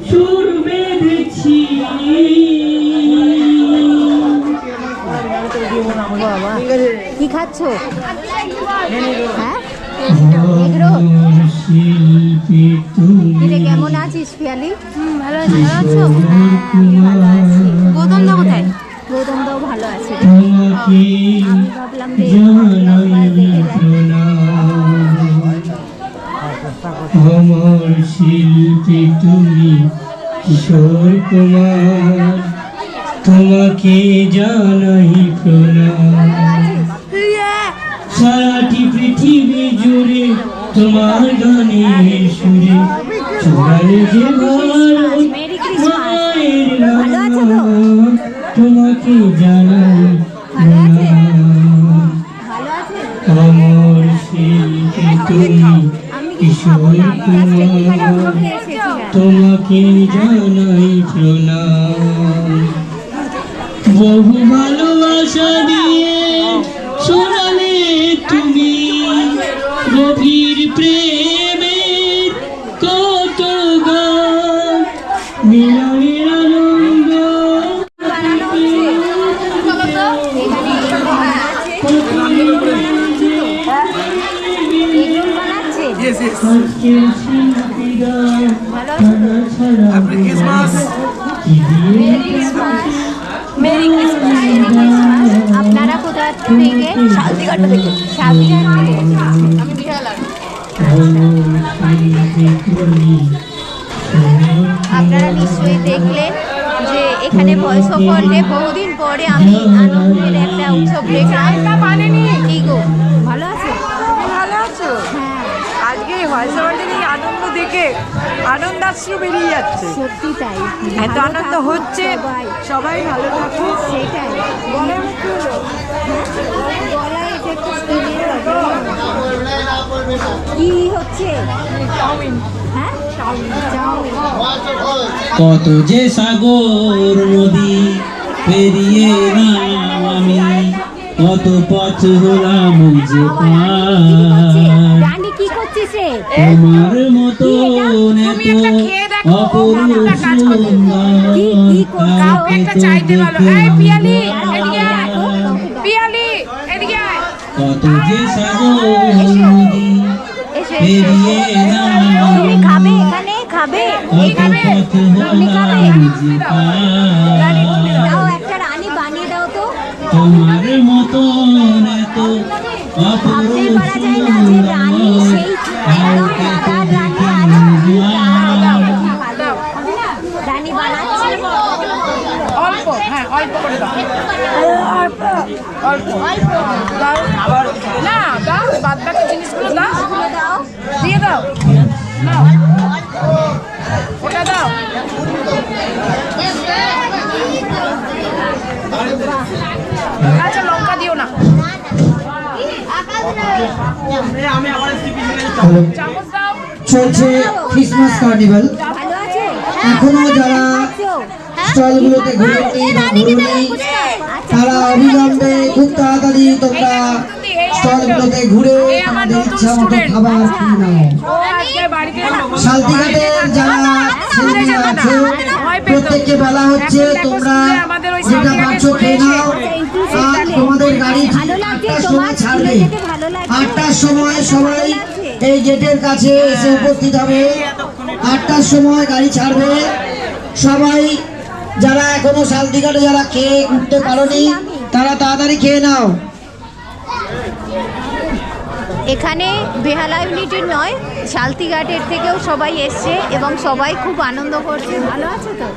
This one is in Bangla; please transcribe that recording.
সুর বেঁধেছি কি খাচ্ছ? হ্যাঁ, কেমন আছিস পিয়ালি? ভালো আছি। ভালো আছো? ভালো আছি। গৌতম দা কোথায়? গৌতম দাও ভালো আছে। আমি ভাবলাম যে আমার শিল্পী তুমি কিশোর কুমার, তোমাকে জানাই প্রণাম। সারাটি পৃথিবী জুড়ে তোমার গানের সুরে ছড়ায় যে মায়ের নাম, তোমাকে জানাই প্রণাম। আমার শিল্পী তুমি কিশোর কুমার, তোমাকে জানাই প্রণাম। বহু ভালোবাসা দিয়ে শোনালে তুমি গভীর প্রেমের কত গান, মিলনের আনন্দ আপনারা কোথা থেকে? শান্তিঘাট থেকে। শান্তিঘাট থেকে। আমি বিশাল আপনারা নিশ্চয়ই দেখলেন যে এখানে ভয়েস ওভারে বহুদিন পরে আমি আনন্দের একটা উৎসব দেখলাম। কি গো, ভালো আছো? ভালো আছো? হ্যাঁ, আজকে ভয়েস ওভার থেকে আনন্দ দেখে আনন্দাশ্রু বেরিয়ে যাচ্ছে। সত্যি তাই, এত আনন্দ হচ্ছে, সবাই ভালো থাকুক। সেটাই। গলার মুখে হলো। গলায় এটা একটু স্কিনের কি হচ্ছে? চাউমিন। হ্যাঁ, চাউমিন। কত যে সাগর নদী পেরিয়ে এলাম আমি, কত পথ হলাম যে পার, রানী কি করছিস রে? তোমার মতো এত অপরূপ সুন্দর কাউকে তো দেখতে কত যে সাগর নদী পেরিয়ে এলাম তুমি খাবে? এখানে খাবে? কত পথ হলাম যে পার, দাও একটা রানী বানিয়ে দাও তো। তোমার মতো এত ভাবতেই অপরূপ পারা যায় না যে রানী সেই একদম রাধার রানী রানী বানাচ্ছে। অল্প, হ্যাঁ অল্প করে দাও। অল্প দাও না, দাও বাদ বাকি জিনিসগুলো দাও, দাও, দিয়ে দাও। নাও, ওটা দাও। আচ্ছা লঙ্কা দিও না। চামচ দাও। চলছে ক্রিসমাস কার্নিভাল। ভালো আছো? এখনো যারা স্টলগুলোতে ঘুরেনি বা ঘুরোনি তারা অবিলম্বে খুব তাড়াতাড়ি তোমরা স্টলগুলোতে ঘুরে আমাদের ইচ্ছা মতো খাবার কিনে নাও। ও আজকে বাড়িতে শান্তিঘাটের যারা ছেলেমেয়েরা আছে প্রত্যেককে বলা হচ্ছে তোমরা যেটা পাচ্ছ খেয়ে নাও, আর তোমাদের গাড়ি 8টার সময় ছাড়বে। 8টার সময় সবাই এই গেটের কাছে এসে উপস্থিত হবে। 8টার সময় গাড়ি ছাড়বে। সবাই যারা এখনো শান্তিঘাটে যারা খেয়ে উঠতে পারোনি তারা তাড়াতাড়ি খেয়ে নাও। এখানে বেহালা ইউনিটের নয়, শালতিঘাটের থেকেও সবাই এসছে এবং সবাই খুব আনন্দ করছে। ভালো আছে তো?